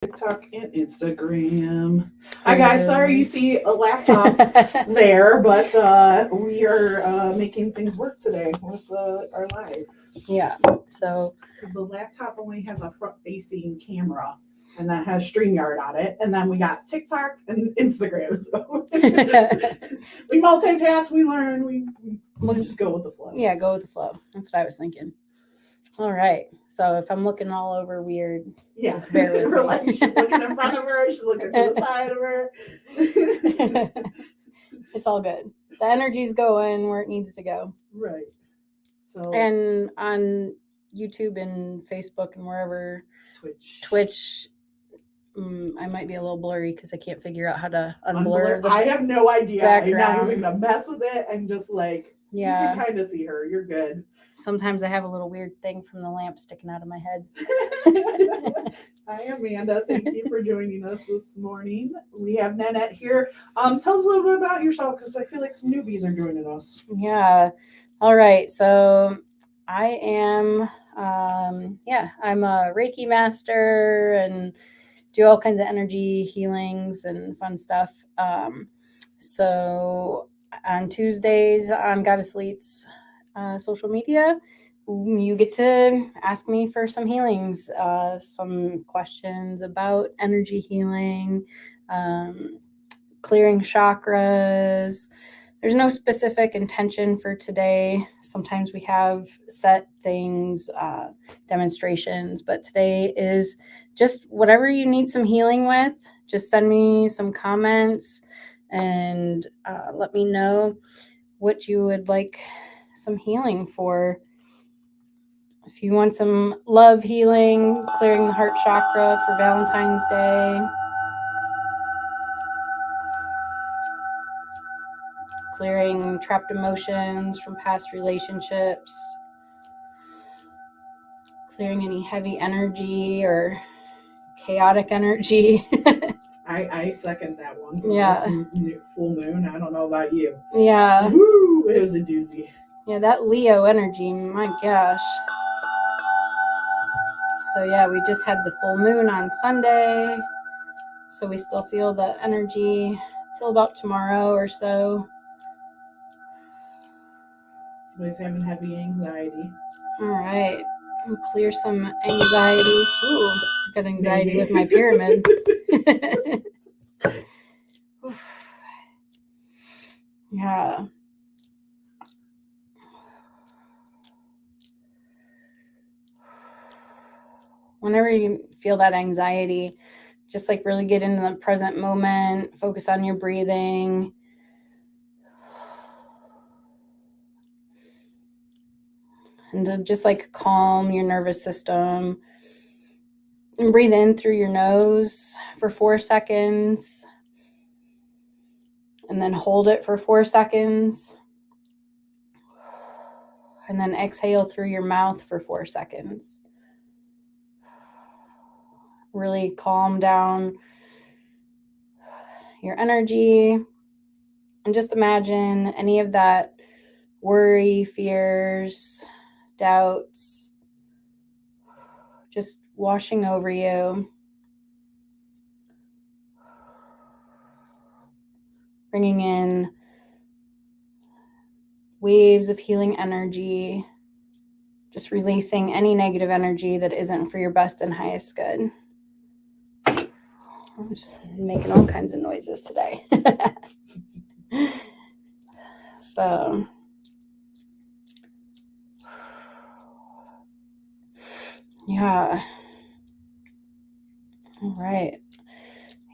TikTok and Instagram. Hi guys, sorry you see a laptop there, but we are making things work today with our live. Yeah, so because the laptop only has a front-facing camera, and that has StreamYard on it, and then we got TikTok and Instagram. So we multitask, we learn, we just go with the flow. Yeah, go with the flow. That's what I was thinking. All right. So if I'm looking all over weird, just bear with me. Like she's looking in front of her, she's looking to the side of her. It's all good. The energy's going where it needs to go. Right. So and on YouTube and Facebook and wherever, Twitch, I might be a little blurry because I can't figure out how to unblur the I have no idea. background. I'm not even gonna mess with it and just like you can kind of see her. You're good. Sometimes I have a little weird thing from the lamp sticking out of my head. Hi, Amanda. Thank you for joining us this morning. We have Nanette here. Tell us a little bit about yourself because I feel like some newbies are joining us. Yeah. All right. So I am, I'm a Reiki master and do all kinds of energy healings and fun stuff. So on Tuesdays on Goddess Elite's social media, you get to ask me for some healings, some questions about energy healing, clearing chakras. There's no specific intention for today. Sometimes we have set things, demonstrations, but today is just whatever you need some healing with. Just send me some comments and let me know what you would like some healing for. If you want some love healing, clearing the heart chakra for Valentine's Day, clearing trapped emotions from past relationships, clearing any heavy energy or chaotic energy. I second that one. Yeah. Full moon. I don't know about you. Yeah. Woo! It was a doozy. Yeah, that Leo energy, my gosh. So yeah, we just had the full moon on Sunday. So we still feel the energy till about tomorrow or so. Somebody's having heavy anxiety. All right. I'll clear some anxiety. Ooh, I've got anxiety with my pyramid. Yeah. Whenever you feel that anxiety, just like really get into the present moment, focus on your breathing. And to just like calm your nervous system. And breathe in through your nose for 4 seconds. And then hold it for 4 seconds. And then exhale through your mouth for 4 seconds. Really calm down your energy. And just imagine any of that worry, fears, doubts, just washing over you. Bringing in waves of healing energy. Just releasing any negative energy that isn't for your best and highest good. I'm just making all kinds of noises today. So, yeah. All right.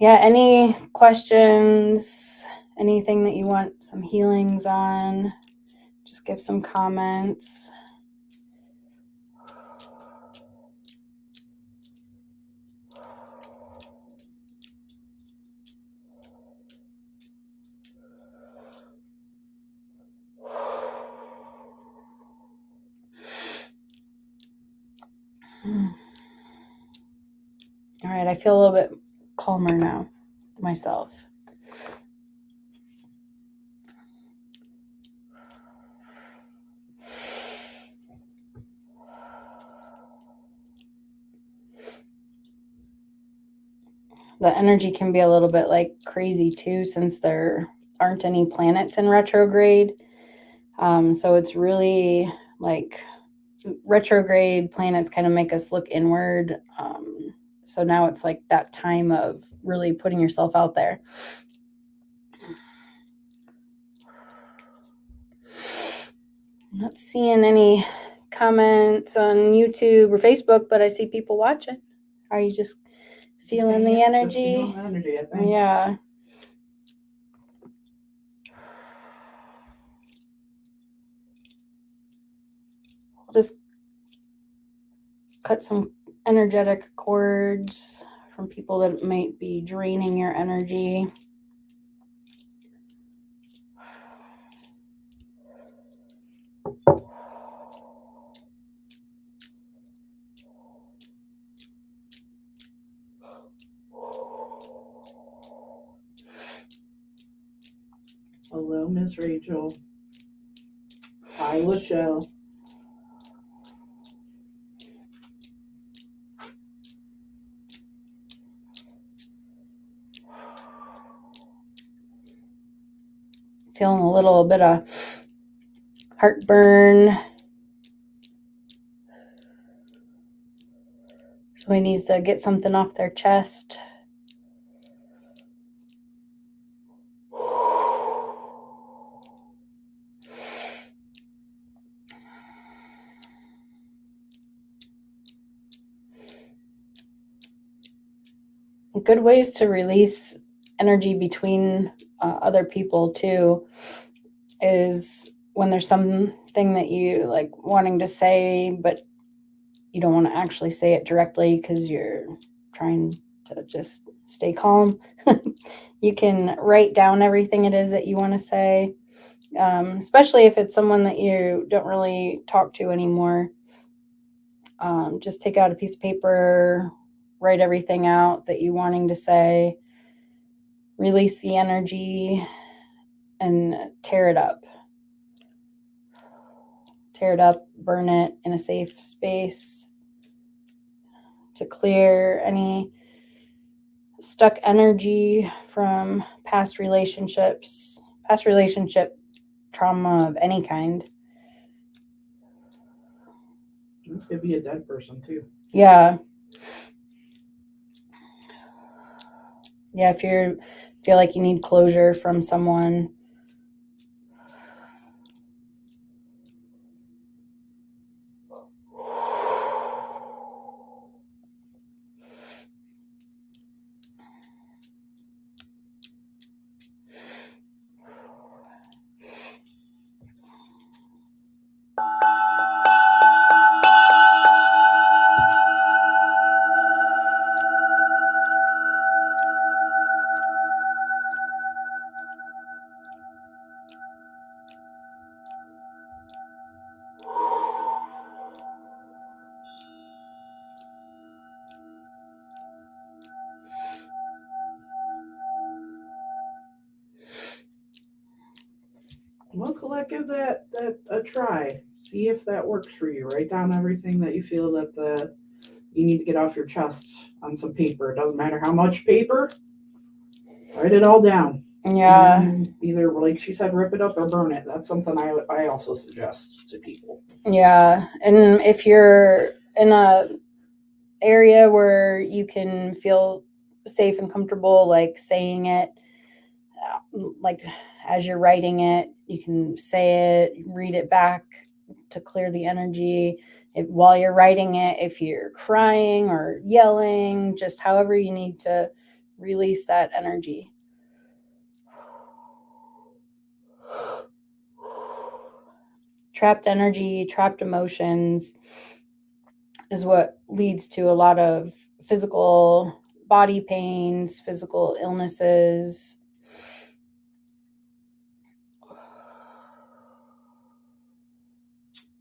Yeah, any questions, anything that you want some healings on, just give some comments. All right, I feel a little bit calmer now myself. the energy can be a little bit like crazy too, since there aren't any planets in retrograde. So it's really like retrograde planets kind of make us look inward. So now it's like that time of really putting yourself out there. I'm not seeing any comments on YouTube or Facebook, but I see people watching. Are you just feeling the energy? Just feeling the energy, I think. Yeah. I'll just cut some energetic cords from people that might be draining your energy. Hello, Miss Rachel. Hi, Lachelle. Feeling a little bit of heartburn. Somebody needs to get something off their chest. Good ways to release energy between other people too is when there's something that you like wanting to say, but you don't want to actually say it directly because you're trying to just stay calm. You can write down everything it is that you want to say, especially if it's someone that you don't really talk to anymore. Just take out a piece of paper, write everything out that you're wanting to say, release the energy, and tear it up. Tear it up, burn it in a safe space to clear any stuck energy from past relationship trauma of any kind. This could be a dead person too. Yeah. Yeah, if you feel like you need closure from someone. Well, Colette, give that a try. See if that works for you. Write down everything that you feel that you need to get off your chest on some paper. It doesn't matter how much paper. Write it all down. Yeah. And either, like she said, rip it up or burn it. That's something I also suggest to people. Yeah. And if you're in a area where you can feel safe and comfortable, like saying it, like as you're writing it, you can say it, read it back to clear the energy. While you're writing it, if you're crying or yelling, just however you need to release that energy. Trapped energy, trapped emotions is what leads to a lot of physical body pains, physical illnesses.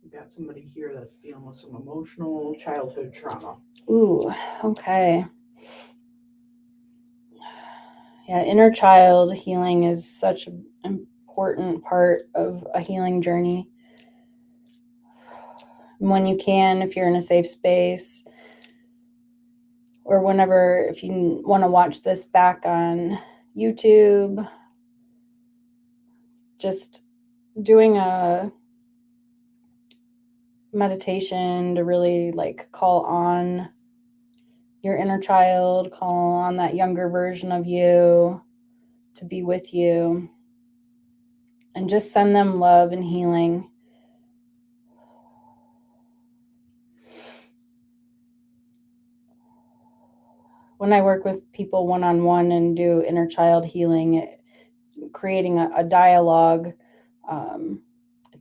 We've got somebody here that's dealing with some emotional childhood trauma. Ooh, okay. Yeah, inner child healing is such an important part of a healing journey. When you can, if you're in a safe space, or whenever, if you want to watch this back on YouTube, just doing a meditation to really like call on your inner child, call on that younger version of you to be with you, and just send them love and healing. When I work with people one-on-one and do inner child healing, creating a dialogue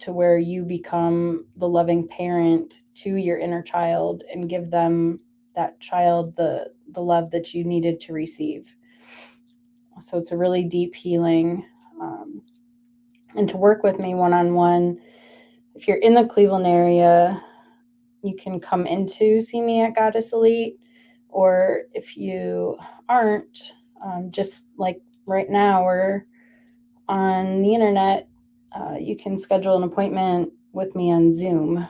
to where you become the loving parent to your inner child and give them, that child, the love that you needed to receive. So it's a really deep healing. And to work with me one-on-one, if you're in the Cleveland area, you can come into See Me at Goddess Elite, or if you aren't, just like right now, we're on the internet, you can schedule an appointment with me on Zoom,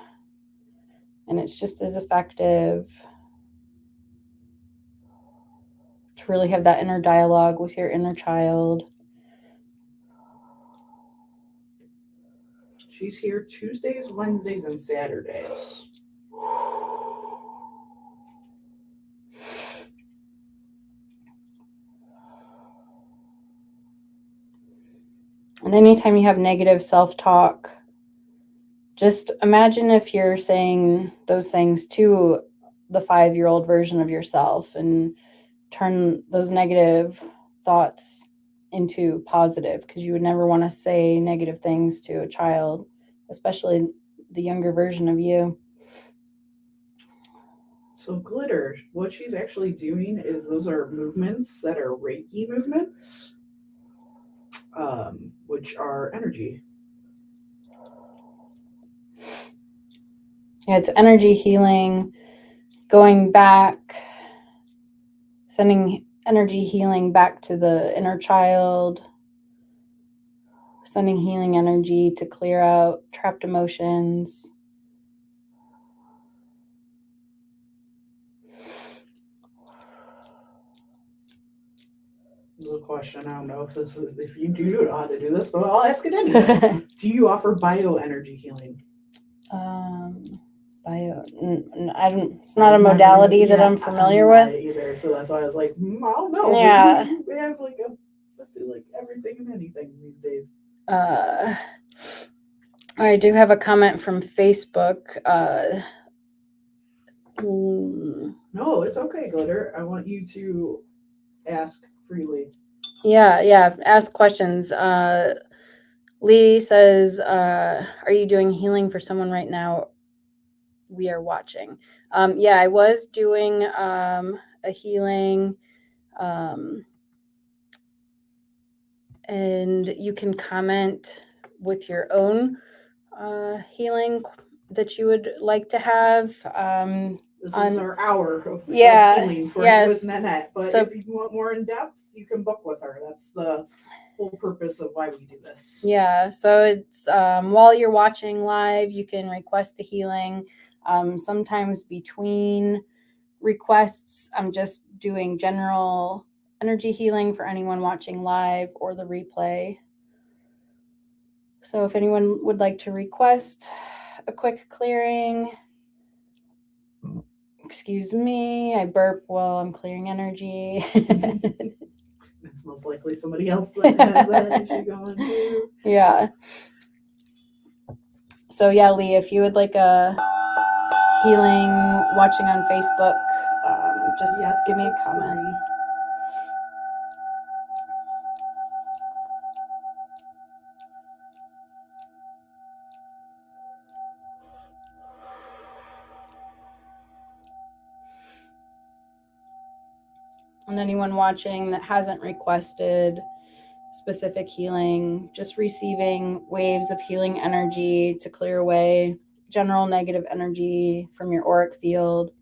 and it's just as effective to really have that inner dialogue with your inner child. She's here Tuesdays, Wednesdays, and Saturdays. And anytime you have negative self-talk, just imagine if you're saying those things to the 5-year-old version of yourself, and turn those negative thoughts into positive, because you would never want to say negative things to a child, especially the younger version of you. So glitter, what she's actually doing is, those are movements that are Reiki movements, which are energy. Yeah, it's energy healing, going back, sending energy healing back to the inner child, sending healing energy to clear out trapped emotions. This is a question. I don't know if you do know how to do this, but I'll ask it anyway. Do you offer bioenergy healing? It's not a modality that I'm familiar with either. So that's why I was like, I don't know. Yeah. We have like everything and anything these days. I do have a comment from Facebook. No, it's okay, Glitter. I want you to ask freely. Yeah. Ask questions. Lee says, are you doing healing for someone right now? We are watching. Yeah, I was doing a healing. And you can comment with your own healing that you would like to have. This is our hour of healing with Nanette. But So- if you want more in depth, you can book with her. That's the whole purpose of why we do this. Yeah, so it's while you're watching live, you can request the healing. Sometimes between requests, I'm just doing general energy healing for anyone watching live or the replay. So if anyone would like to request a quick clearing, excuse me, I burp while I'm clearing energy. It's most likely somebody else that has that issue going too. Yeah. So yeah, Lee, if you would like a healing watching on Facebook, just give me a comment. Free. And anyone watching that hasn't requested specific healing, just receiving waves of healing energy to clear away general negative energy from your auric field,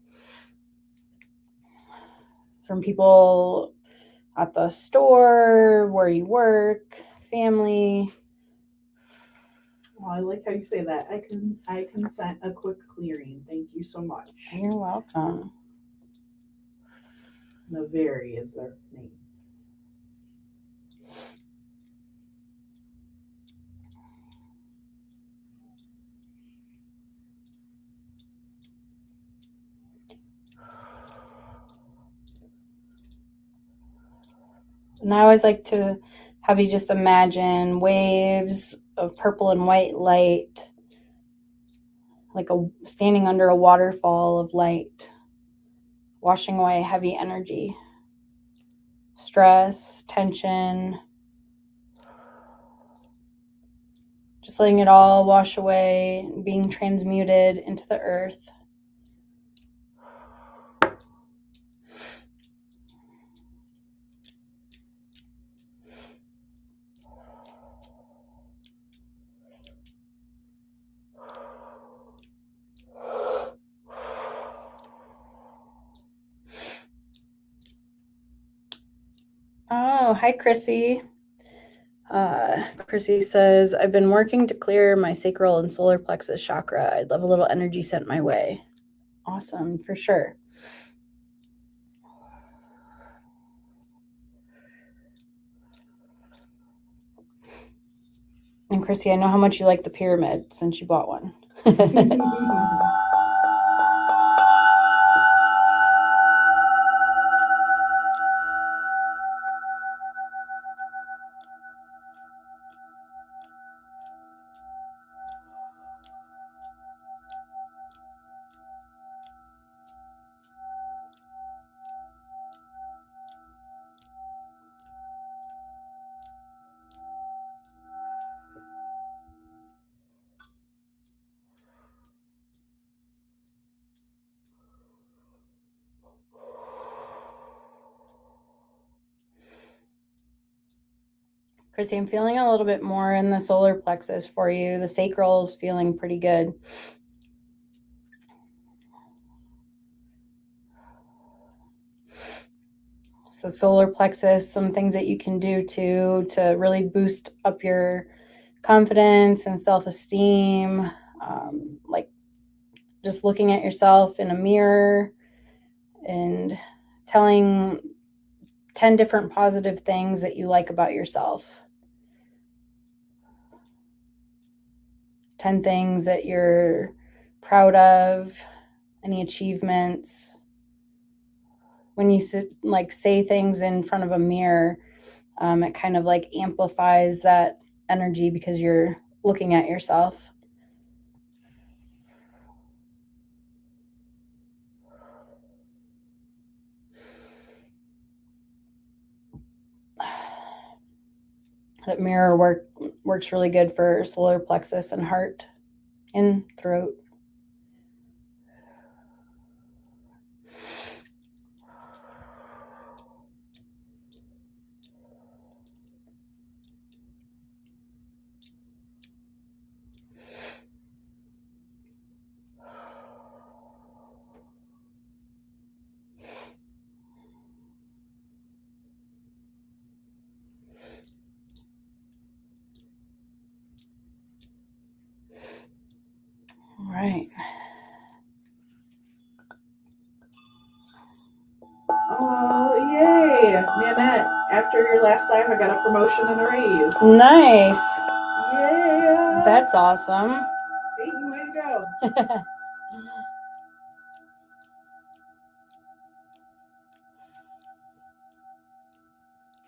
from people at the store, where you work, family. Oh, I like how you say that. I consent a quick clearing. Thank you so much. You're welcome. Naveri is their name. And I always like to have you just imagine waves of purple and white light, like standing under a waterfall of light, washing away heavy energy, stress, tension, just letting it all wash away, being transmuted into the earth. Oh, hi, Chrissy. Chrissy says, I've been working to clear my sacral and solar plexus chakra. I'd love a little energy sent my way. Awesome, for sure. And Chrissy, I know how much you like the pyramid since you bought one. Chrissy, I'm feeling a little bit more in the solar plexus for you. The sacral is feeling pretty good. So solar plexus, some things that you can do to really boost up your confidence and self-esteem, like just looking at yourself in a mirror and telling 10 different positive things that you like about yourself. 10 things that you're proud of, any achievements. When you say things in front of a mirror, it kind of like amplifies that energy because you're looking at yourself. That mirror works really good for solar plexus and heart and throat. All right. Oh, yay. Nanette, after your last live, I got a promotion and a raise. Nice. Yeah. That's awesome. Peyton, way to go.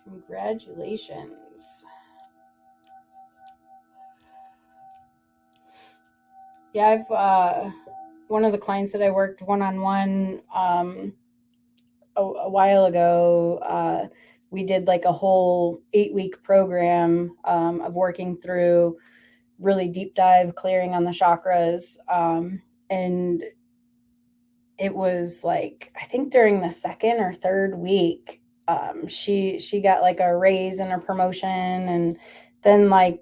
Congratulations. Yeah, I've one of the clients that I worked one-on-one a while ago, we did like a whole 8-week program of working through really deep dive clearing on the chakras. And it was like, I think during the second or third week, she got like a raise and a promotion, and then like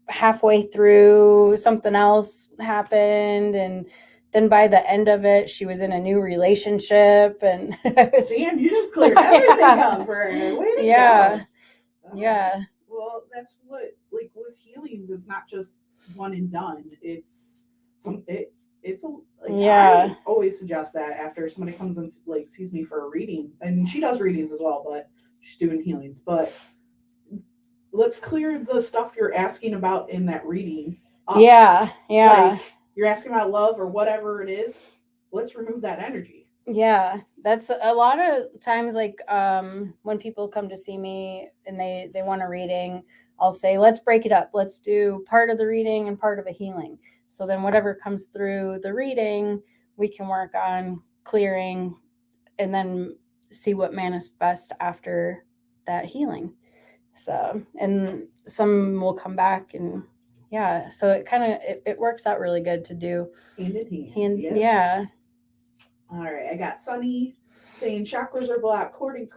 halfway through something else happened, and then by the end of it she was in a new relationship, and Damn, you just cleared everything up for her. Way to yeah go. Yeah. Well, that's what, like with healings, it's not just one and done. It's it's a Yeah. I always suggest that after somebody comes and like sees me for a reading, and she does readings as well, but she's doing healings. But let's clear the stuff you're asking about in that reading up. Yeah. Like you're asking about love or whatever it is. Let's remove that energy. Yeah, that's a lot of times, like when people come to see me and they want a reading, I'll say, let's break it up. Let's do part of the reading and part of a healing. So then whatever comes through the reading, we can work on clearing and then see what manifests after that healing. So, and some will come back, and yeah, so it kind of it works out really good to do hand in hand. Yeah. All right, I got Sunny saying chakras are blocked. Cord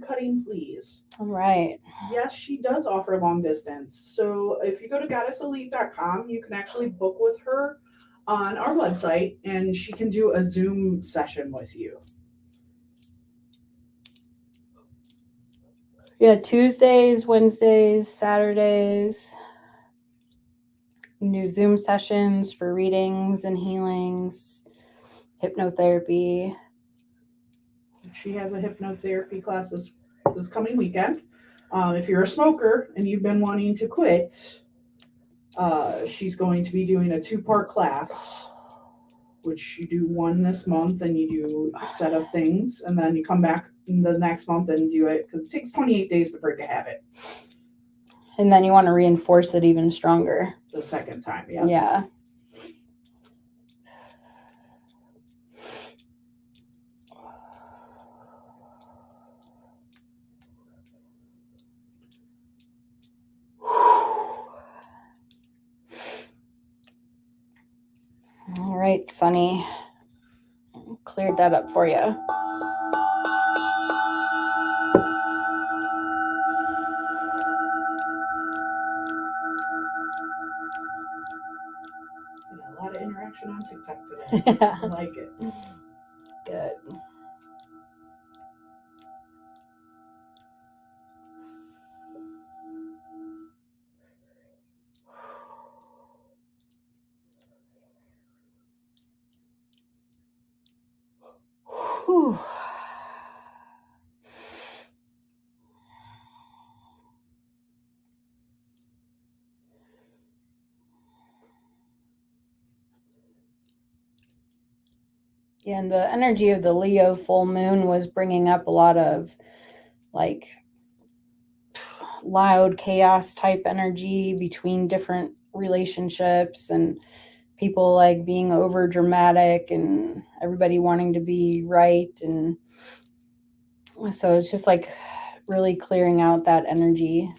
cutting, please. All right. Yes, she does offer long distance. So if you go to goddesselite.com, you can actually book with her on our website, and she can do a Zoom session with you. Yeah, Tuesdays, Wednesdays, Saturdays. You can do Zoom sessions for readings and healings, hypnotherapy. She has a hypnotherapy class this coming weekend. If you're a smoker and you've been wanting to quit, she's going to be doing a 2-part class, which you do one this month and you do a set of things, and then you come back the next month and do it, because it takes 28 days to break a habit. And then you want to reinforce it even stronger. The second time, Yeah. All right, Sunny. Cleared that up for you. Yeah, a lot of interaction on TikTok today. I like it. Good. Whew. Yeah, and the energy of the Leo full moon was bringing up a lot of like loud chaos type energy between different relationships, and people like being over dramatic and everybody wanting to be right. And so it's just like really clearing out that energy,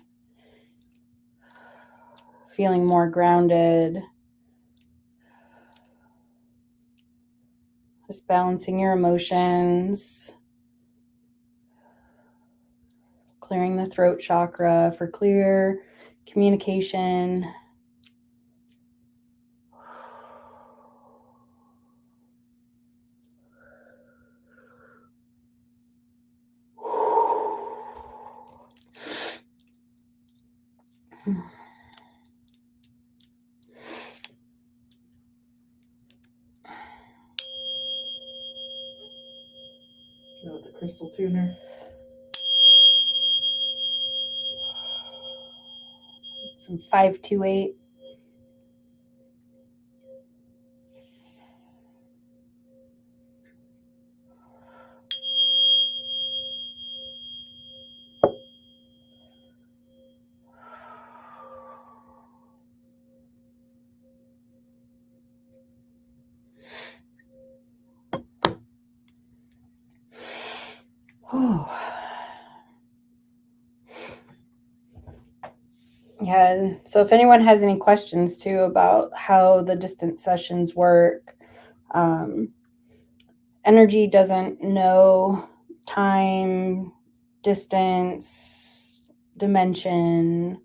feeling more grounded, just balancing your emotions, clearing the throat chakra for clear communication. With the crystal tuner. Some 528. Yeah, so if anyone has any questions too about how the distance sessions work, energy doesn't know time, distance, dimension.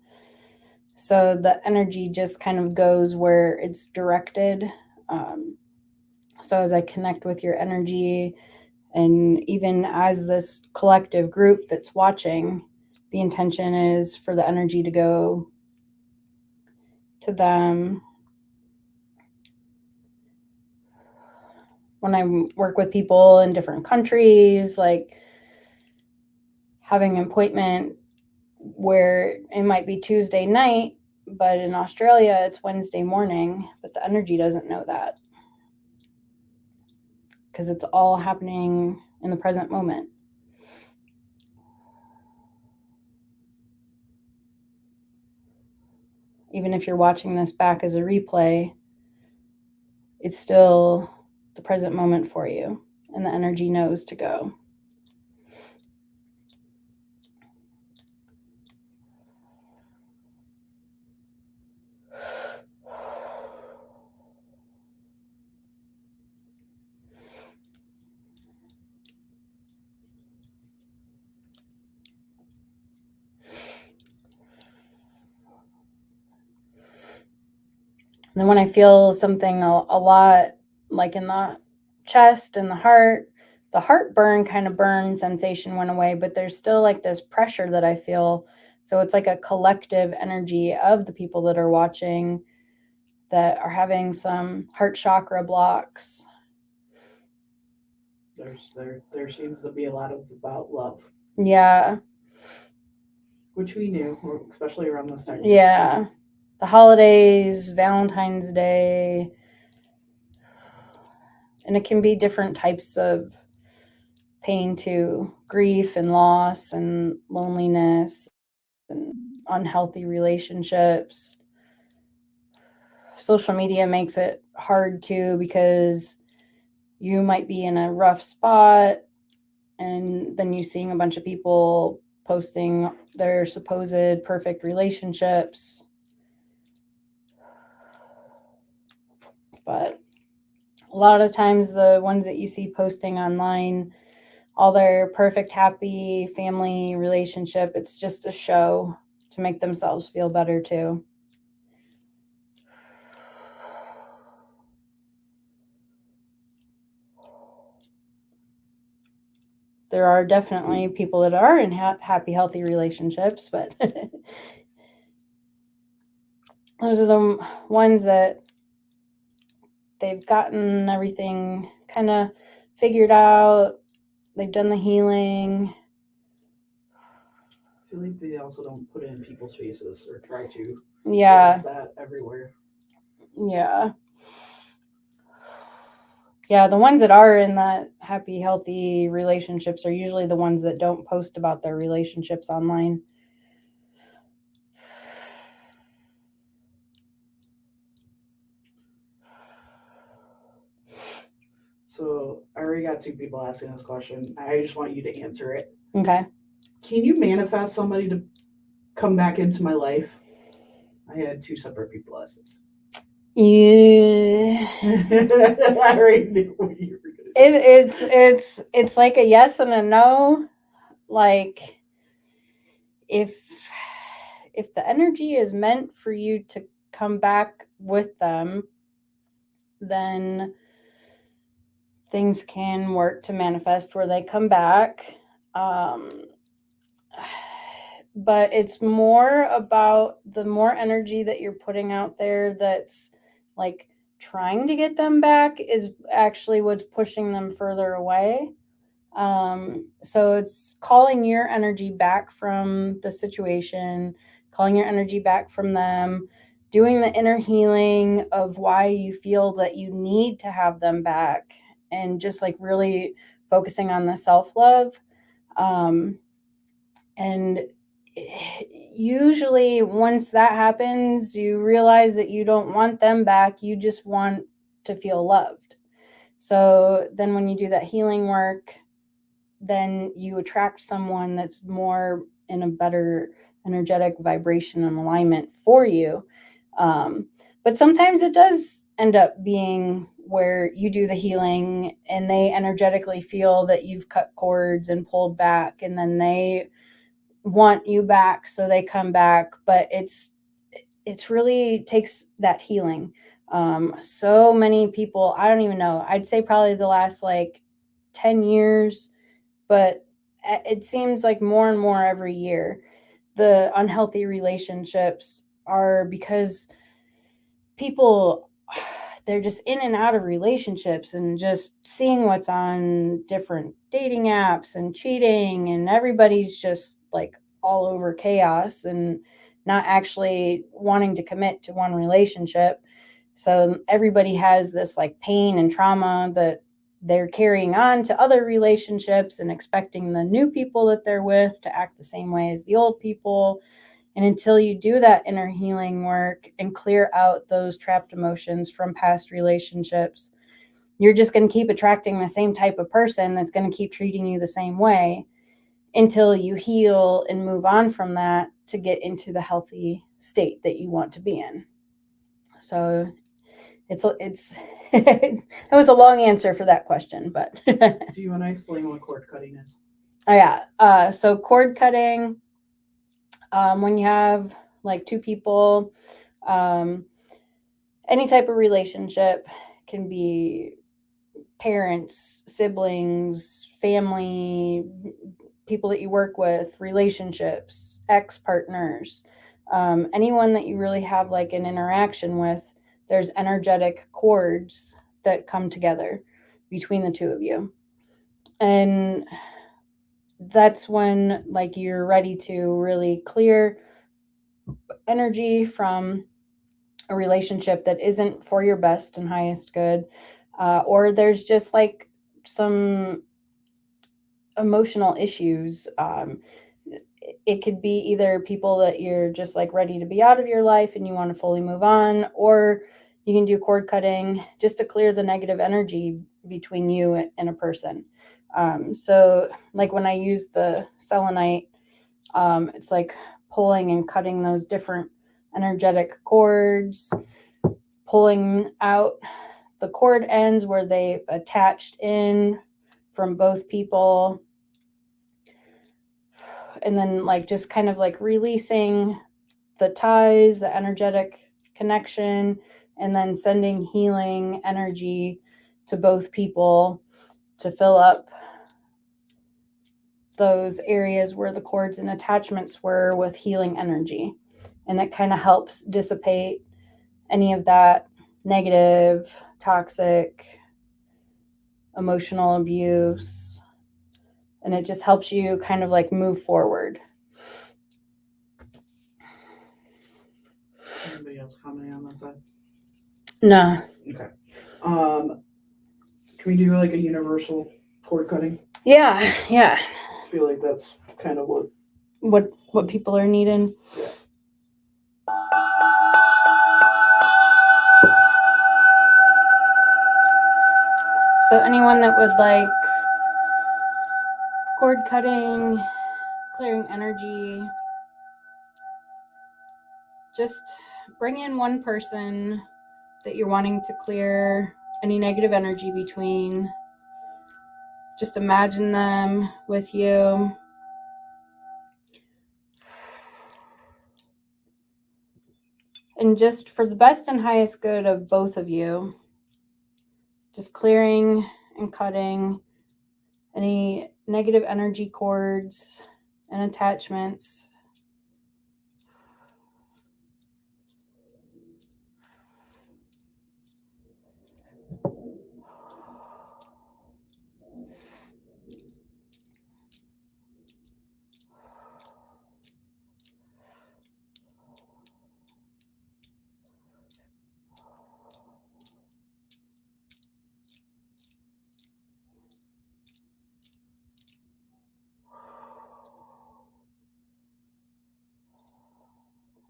So the energy just kind of goes where it's directed. So as I connect with your energy, and even as this collective group that's watching, the intention is for the energy to go to them. when I work with people in different countries, like having an appointment where it might be Tuesday night, but in Australia it's Wednesday morning, but the energy doesn't know that because it's all happening in the present moment. Even if you're watching this back as a replay, it's still the present moment for you, and the energy knows to go. And then when I feel something a lot, like in the chest and the heartburn kind of burn sensation went away, but there's still like this pressure that I feel. So it's like a collective energy of the people that are watching that are having some heart chakra blocks. There seems to be a lot about love. Yeah. Which we knew, especially around this time. Yeah. The holidays, Valentine's Day, and it can be different types of pain too, grief and loss and loneliness and unhealthy relationships. Social media makes it hard too because you might be in a rough spot and then you're seeing a bunch of people posting their supposed perfect relationships. But a lot of times the ones that you see posting online, all their perfect, happy family relationship, it's just a show to make themselves feel better too. There are definitely people that are in happy, healthy relationships, but those are the ones that they've gotten everything kind of figured out. They've done the healing. I feel like they also don't put it in people's faces or try to. Yeah. That everywhere. Yeah. Yeah, the ones that are in that happy, healthy relationships are usually the ones that don't post about their relationships online. So I already got 2 people asking this question. I just want you to answer it. Okay. Can you manifest somebody to come back into my life? I had 2 separate people ask this. Yeah. I already knew what you were gonna say. It's like a yes and a no. Like if the energy is meant for you to come back with them, then things can work to manifest where they come back. But it's more about the more energy that you're putting out there that's like trying to get them back is actually what's pushing them further away. So it's calling your energy back from the situation, calling your energy back from them, doing the inner healing of why you feel that you need to have them back, and just like really focusing on the self-love. And usually once that happens, you realize that you don't want them back. You just want to feel loved. So then when you do that healing work, then you attract someone that's more in a better energetic vibration and alignment for you. But sometimes it does end up being where you do the healing and they energetically feel that you've cut cords and pulled back, and then they want you back, so they come back. But it's really takes that healing. So many people, I don't even know, I'd say probably the last like 10 years, but it seems like more and more every year, the unhealthy relationships are because people, they're just in and out of relationships and just seeing what's on different dating apps and cheating, and everybody's just like all over chaos and not actually wanting to commit to one relationship. So everybody has this like pain and trauma that they're carrying on to other relationships and expecting the new people that they're with to act the same way as the old people. And until you do that inner healing work and clear out those trapped emotions from past relationships, you're just going to keep attracting the same type of person that's going to keep treating you the same way until you heal and move on from that to get into the healthy state that you want to be in. So it's that was a long answer for that question, but Do you want to explain what cord cutting is? Oh yeah. So cord cutting, when you have like two people, any type of relationship, can be parents, siblings, family, people that you work with, relationships, ex-partners, anyone that you really have like an interaction with, there's energetic cords that come together between the two of you. And that's when like you're ready to really clear energy from a relationship that isn't for your best and highest good, or there's just like some emotional issues. It could be either people that you're just like ready to be out of your life and you want to fully move on, or you can do cord cutting just to clear the negative energy between you and a person. So like when I use the selenite, it's like pulling and cutting those different energetic cords, pulling out the cord ends where they've attached in from both people, and then like just kind of like releasing the ties, the energetic connection, and then sending healing energy to both people to fill up those areas where the cords and attachments were with healing energy. And it kind of helps dissipate any of that negative, toxic, emotional abuse. And it just helps you kind of like move forward. Anybody else commenting on that side? No. Okay. Can we do like a universal cord cutting? Yeah. I feel like that's kind of What people are needing. Yeah. So anyone that would like cord cutting, clearing energy, just bring in one person that you're wanting to clear any negative energy between. Just imagine them with you. And just for the best and highest good of both of you, just clearing and cutting any negative energy cords and attachments.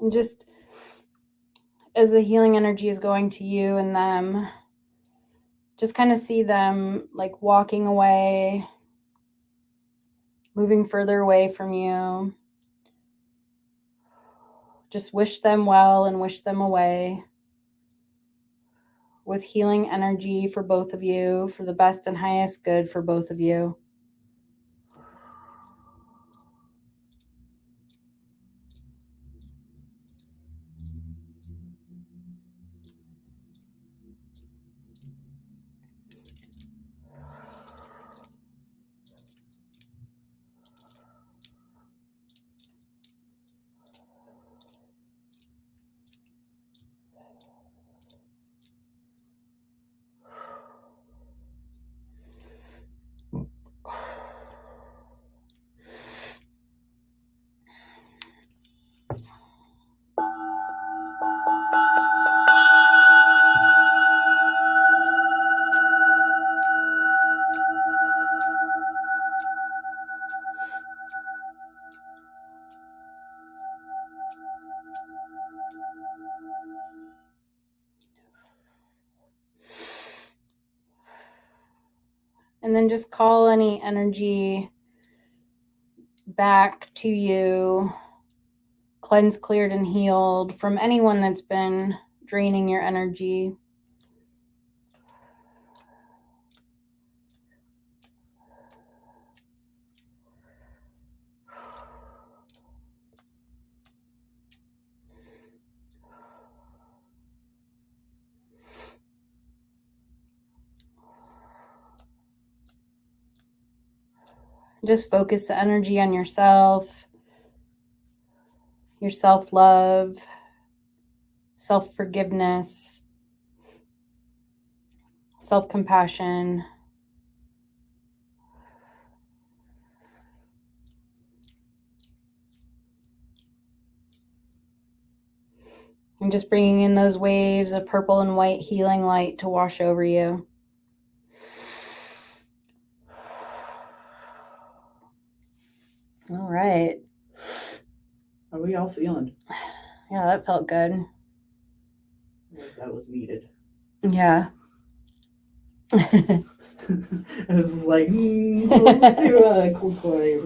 And just as the healing energy is going to you and them, just kind of see them like walking away, moving further away from you. Just wish them well and wish them away with healing energy for both of you, for the best and highest good for both of you. And then just call any energy back to you, cleansed, cleared, and healed from anyone that's been draining your energy. Just focus the energy on yourself, your self-love, self-forgiveness, self-compassion. And just bringing in those waves of purple and white healing light to wash over you. All right. How are we all feeling? Yeah, that felt good. Like that was needed. Yeah. I was like, let's do a quick wave.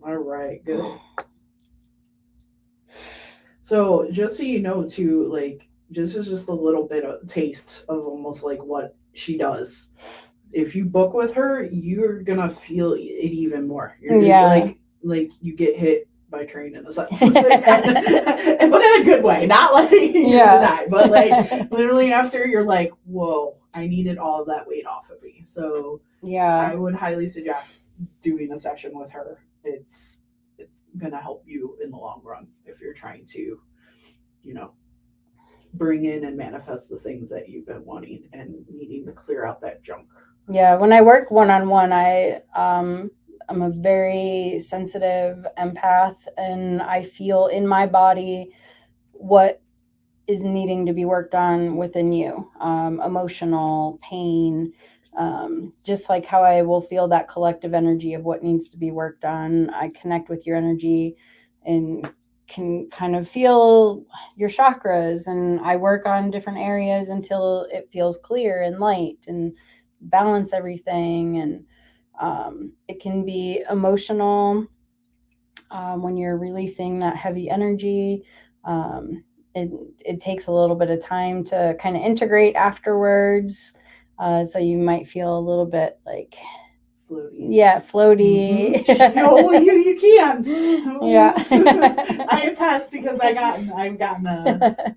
All right, good. So just so you know too, like this is just a little bit of taste of almost like what she does. If you book with her, you're gonna feel it even more. It's like you get hit by a train in a sense, but in a good way, not like you're gonna die, but like literally after you're like, whoa, I needed all of that weight off of me. So I would highly suggest doing a session with her. It's gonna help you in the long run if you're trying to, bring in and manifest the things that you've been wanting and needing to clear out that junk. Yeah, when I work one-on-one, I'm a very sensitive empath, and I feel in my body what is needing to be worked on within you, emotional pain, just like how I will feel that collective energy of what needs to be worked on. I connect with your energy and can kind of feel your chakras, and I work on different areas until it feels clear and light and balance everything. And it can be emotional when you're releasing that heavy energy. It takes a little bit of time to kind of integrate afterwards. So you might feel a little bit like floaty. Yeah, floaty. Mm-hmm. No, you can. Yeah. I attest because I've gotten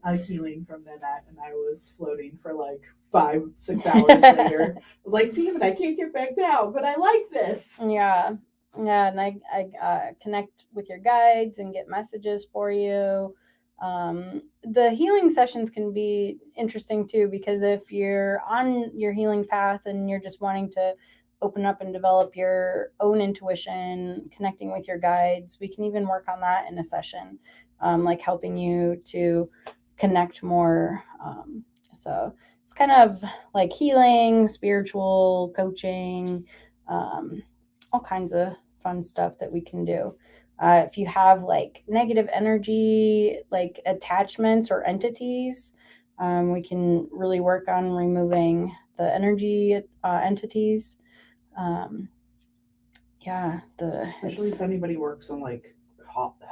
a healing from Nanette, and I was floating for like 5-6 hours later. I was like, damn it, I can't get back down, but I like this. Yeah. Yeah, and I connect with your guides and get messages for you. The healing sessions can be interesting too, because if you're on your healing path and you're just wanting to open up and develop your own intuition, connecting with your guides, we can even work on that in a session, like helping you to connect more. So it's kind of like healing, spiritual coaching, all kinds of fun stuff that we can do. If you have like negative energy, like attachments or entities, we can really work on removing the energy entities. Especially if anybody works in like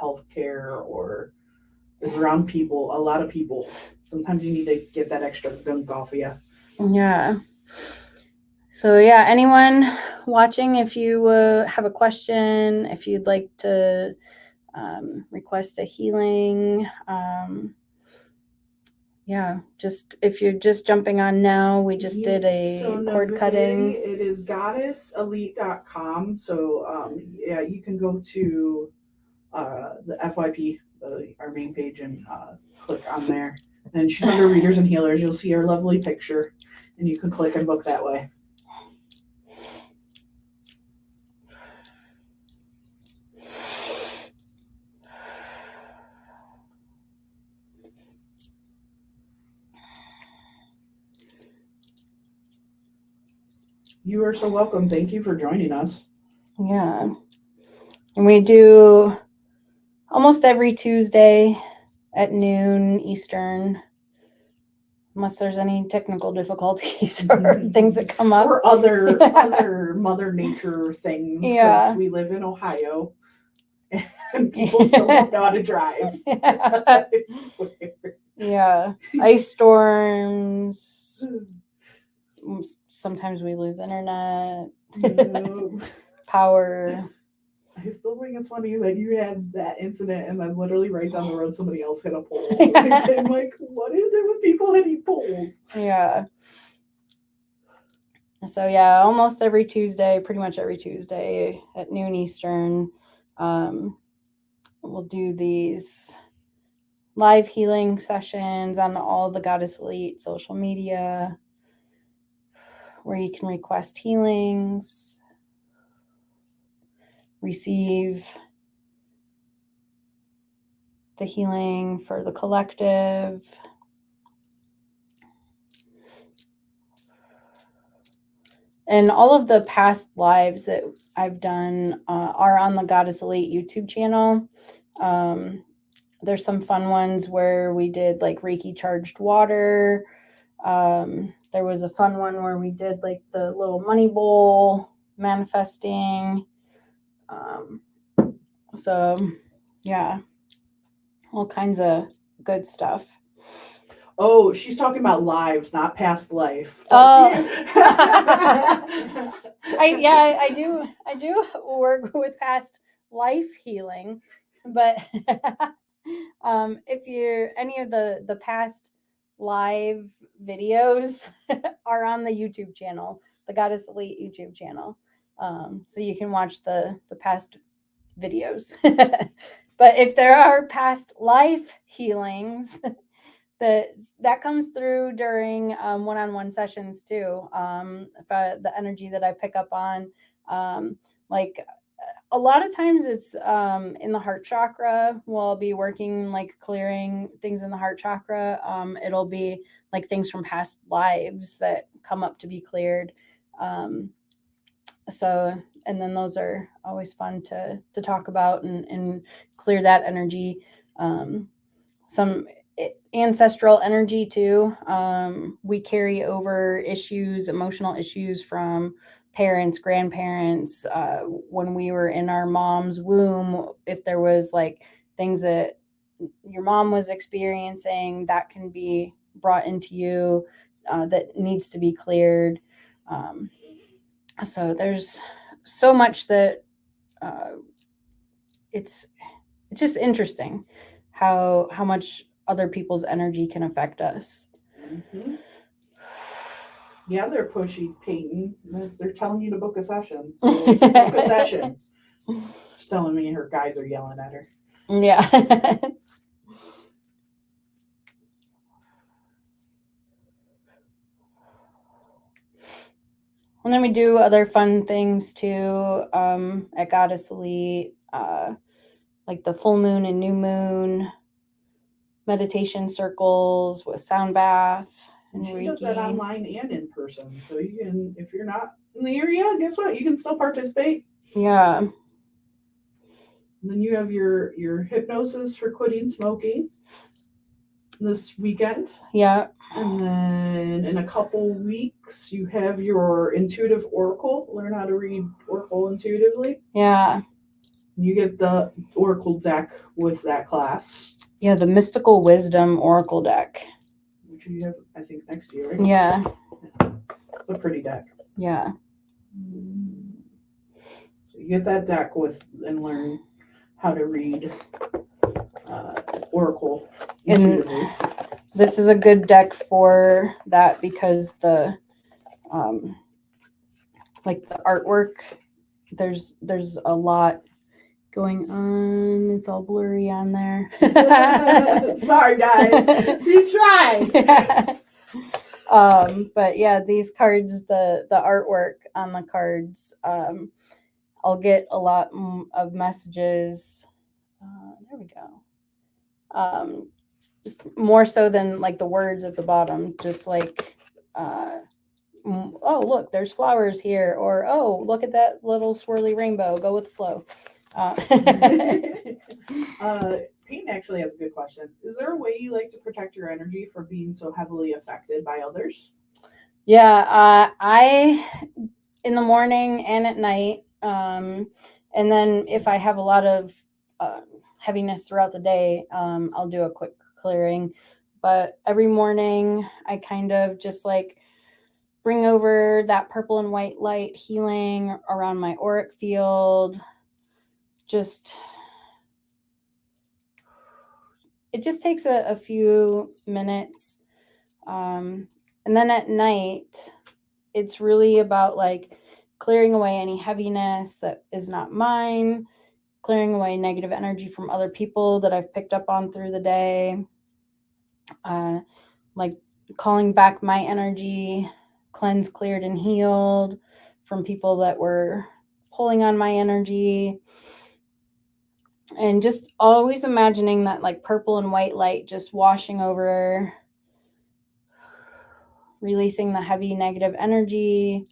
healthcare or is around people, a lot of people, sometimes you need to get that extra gunk off of you. Yeah. So yeah, anyone watching, if you have a question, if you'd like to request a healing, just if you're just jumping on now, we just did a cord cutting. It is goddesselite.com. So you can go to the FYP, our main page, and click on there. And she's under Readers and Healers. You'll see her lovely picture, and you can click and book that way. You are so welcome. Thank you for joining us. Yeah. And we do almost every Tuesday at noon Eastern. unless there's any technical difficulties or things that come up. Or other Mother Nature things. Yeah. Because we live in Ohio and people still don't know how to drive. It's weird. Yeah. Ice storms. Sometimes we lose internet, power. I still think it's funny that you had that incident and then literally right down the road somebody else hit a pole. I'm like, what is it with people hitting poles? Yeah. So yeah, almost every Tuesday, pretty much every Tuesday at noon Eastern, we'll do these live healing sessions on all the Goddess Elite social media where you can request healings, receive the healing for the collective. And all of the past lives that I've done are on the Goddess Elite YouTube channel. There's some fun ones where we did like Reiki charged water. There was a fun one where we did like the little money bowl manifesting. So yeah, all kinds of good stuff. Oh, she's talking about lives, not past life. Oh. I do work with past life healing, but if you're any of the past live videos are on the YouTube channel, the Goddess Elite YouTube channel. So you can watch the past videos. But if there are past life healings, that comes through during one-on-one sessions too. The energy that I pick up on, like a lot of times it's in the heart chakra. We'll be working like clearing things in the heart chakra. It'll be like things from past lives that come up to be cleared. So, and then those are always fun to talk about and clear that energy. Some ancestral energy too. We carry over issues, emotional issues from parents, grandparents, when we were in our mom's womb. If there was like things that your mom was experiencing, that can be brought into you, that needs to be cleared. So there's so much that it's just interesting how much other people's energy can affect us. Mm-hmm. Yeah, they're pushy, Peyton. They're telling you to book a session. So book a session. She's telling me her guides are yelling at her. Yeah. And then we do other fun things too at Goddess Elite, like the full moon and new moon meditation circles with sound bath. And she does that online and in person. So you can, if you're not in the area, guess what? You can still participate. Yeah. And then you have your hypnosis for quitting smoking this weekend. Yeah. And then in a couple weeks, you have your intuitive oracle. Learn how to read oracle intuitively. Yeah. You get the oracle deck with that class. Yeah, the Mystical Wisdom Oracle deck. Which you have, I think, next year, right? Yeah. It's a pretty deck. Yeah. So you get that deck with and learn how to read oracle intuitively. And this is a good deck for that because the like the artwork, there's a lot going on. It's all blurry on there. Sorry, guys. We tried. Yeah. But yeah, these cards, the artwork on the cards, I'll get a lot of messages. There we go. More so than like the words at the bottom, just like, oh, look, there's flowers here, or oh, look at that little swirly rainbow, go with the flow. Peyton actually has a good question. Is there a way you like to protect your energy from being so heavily affected by others? Yeah, I in the morning and at night, and then if I have a lot of heaviness throughout the day, I'll do a quick clearing. But every morning, I kind of just like bring over that purple and white light healing around my auric field. It just takes a few minutes. And then at night, it's really about like clearing away any heaviness that is not mine, clearing away negative energy from other people that I've picked up on through the day, like calling back my energy, cleansed, cleared, and healed from people that were pulling on my energy. And just always imagining that like purple and white light just washing over, releasing the heavy negative energy.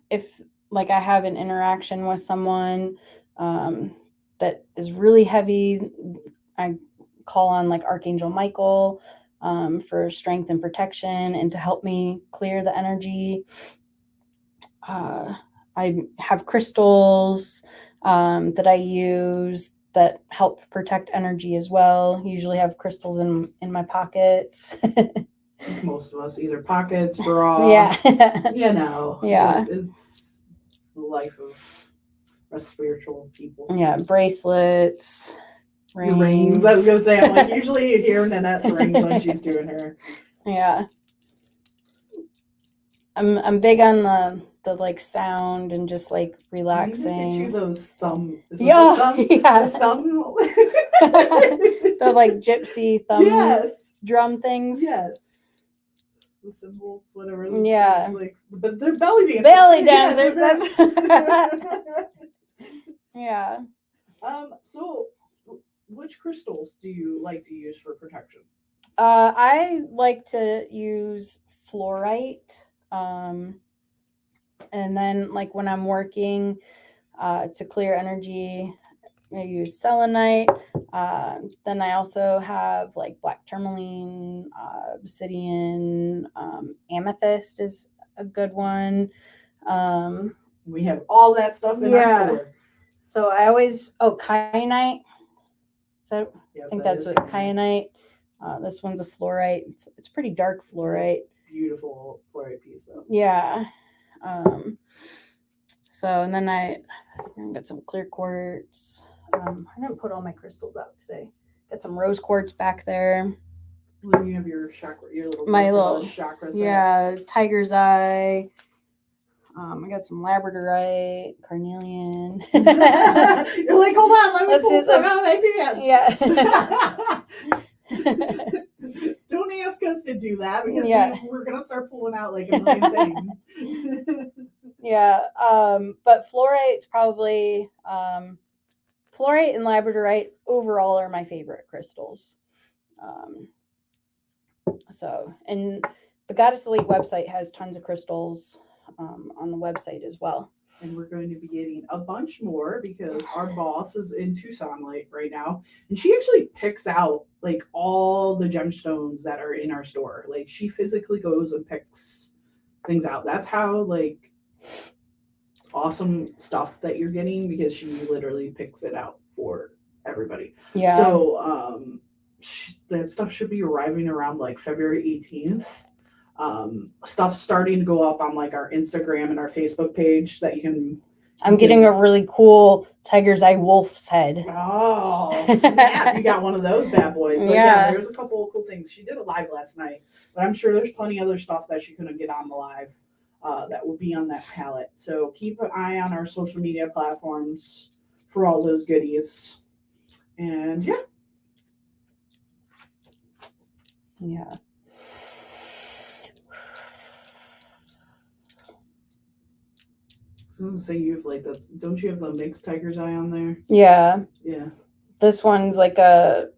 If like I have an interaction with someone that is really heavy, I call on like Archangel Michael for strength and protection and to help me clear the energy. I have crystals that I use that help protect energy as well. Usually have crystals in my pockets. Most of us, either pockets, bra. Yeah. Yeah. Yeah. It's the life of us spiritual people. Yeah, bracelets, Your rings. I was gonna say, I'm like, usually you hear Nanette's rings when she's doing her. Yeah. I'm big on the like sound and just like relaxing. Can you get you those thumb? Yeah. The thumb. The like gypsy thumb drum things. Yes. The cymbals, whatever. Yeah. Like, but they're belly dancers. Belly dancers. That's yeah. So, which crystals do you like to use for protection? I like to use fluorite. And then like when I'm working to clear energy, I use selenite. Then I also have like black tourmaline, obsidian, amethyst is a good one. We have all that stuff in our store. So I always kyanite. So I think that's what kyanite. This one's a fluorite. It's pretty dark fluorite. Beautiful fluorite piece though. Yeah. So and then I got some clear quartz. I didn't put all my crystals out today. Got some rose quartz back there. Then you have your chakra, my little chakras. Yeah, tiger's eye. I got some labradorite, carnelian. You're like, hold on, let me pull some out of my pants. Yeah. Don't ask us to do that because we're gonna start pulling out like a million things. Yeah, but fluorite's probably fluorite and labradorite overall are my favorite crystals. So, and the Goddess Elite website has tons of crystals on the website as well. And we're going to be getting a bunch more because our boss is in Tucson right now. And she actually picks out like all the gemstones that are in our store. Like she physically goes and picks things out. That's how like awesome stuff that you're getting because she literally picks it out for everybody. Yeah. So that stuff should be arriving around like February 18th. Stuff's starting to go up on like our Instagram and our Facebook page that you can. I'm getting a really cool tiger's eye wolf's head. Oh, snap. You got one of those bad boys. But yeah, there's a couple of cool things. She did a live last night, but I'm sure there's plenty of other stuff that she couldn't get on the live that will be on that palette. So keep an eye on our social media platforms for all those goodies. And yeah. Yeah. Doesn't say you have like that. Don't you have the mixed tiger's eye on there? Yeah. Yeah. This one's like the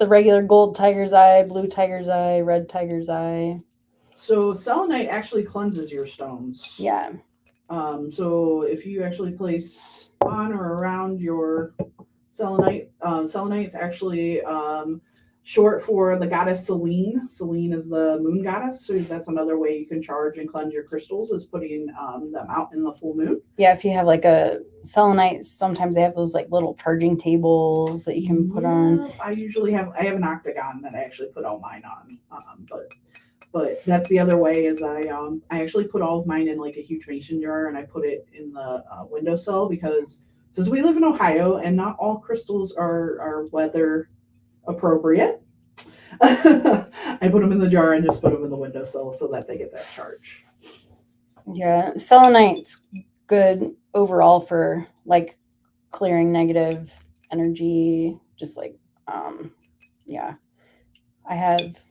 regular gold tiger's eye, blue tiger's eye, red tiger's eye. So selenite actually cleanses your stones. Yeah. So if you actually place on or around your selenite, selenite's actually short for the goddess Selene. Selene is the moon goddess, so that's another way you can charge and cleanse your crystals is putting them out in the full moon. Yeah, if you have like a selenite, sometimes they have those like little charging tables that you can put on. I have an octagon that I actually put all mine on, but that's the other way is I actually put all of mine in like a huge mason jar and I put it in the windowsill because since we live in Ohio and not all crystals are weather appropriate, I put them in the jar and just put them in the windowsill so that they get that charge. Yeah, selenite's good overall for like clearing negative energy, just like yeah. I have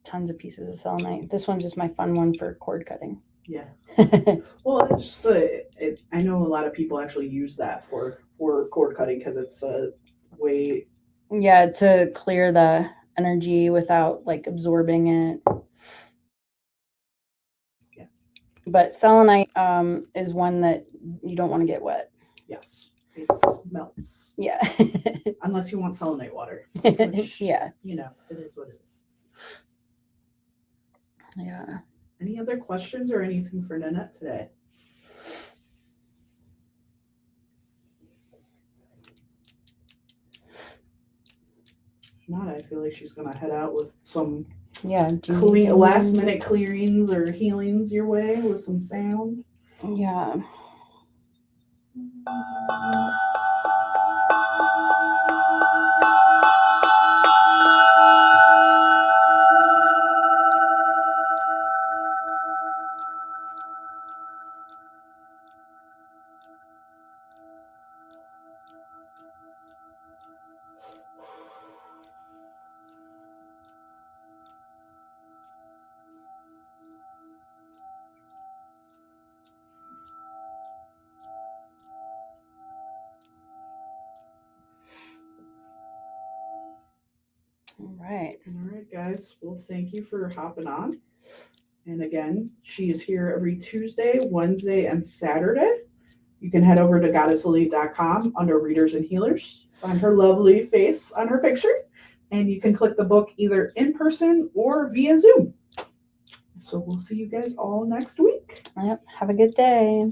tons of pieces of selenite. This one's just my fun one for cord cutting. Yeah. Well, it's just I know a lot of people actually use that for cord cutting because it's a way. Yeah, to clear the energy without like absorbing it. Yeah. But selenite is one that you don't want to get wet. Yes, it melts. Yeah. Unless you want selenite water. Which, yeah. You know, it is what it is. Yeah. Any other questions or anything for Nanette today? If not, I feel like she's gonna head out with some last minute clearings or healings your way with some sound. Yeah. All right, guys. Well, thank you for hopping on. And again, she is here every Tuesday, Wednesday, and Saturday. You can head over to goddesselite.com under Readers and Healers. Find her lovely face on her picture. And you can click the book either in person or via Zoom. So we'll see you guys all next week. Yep. Have a good day.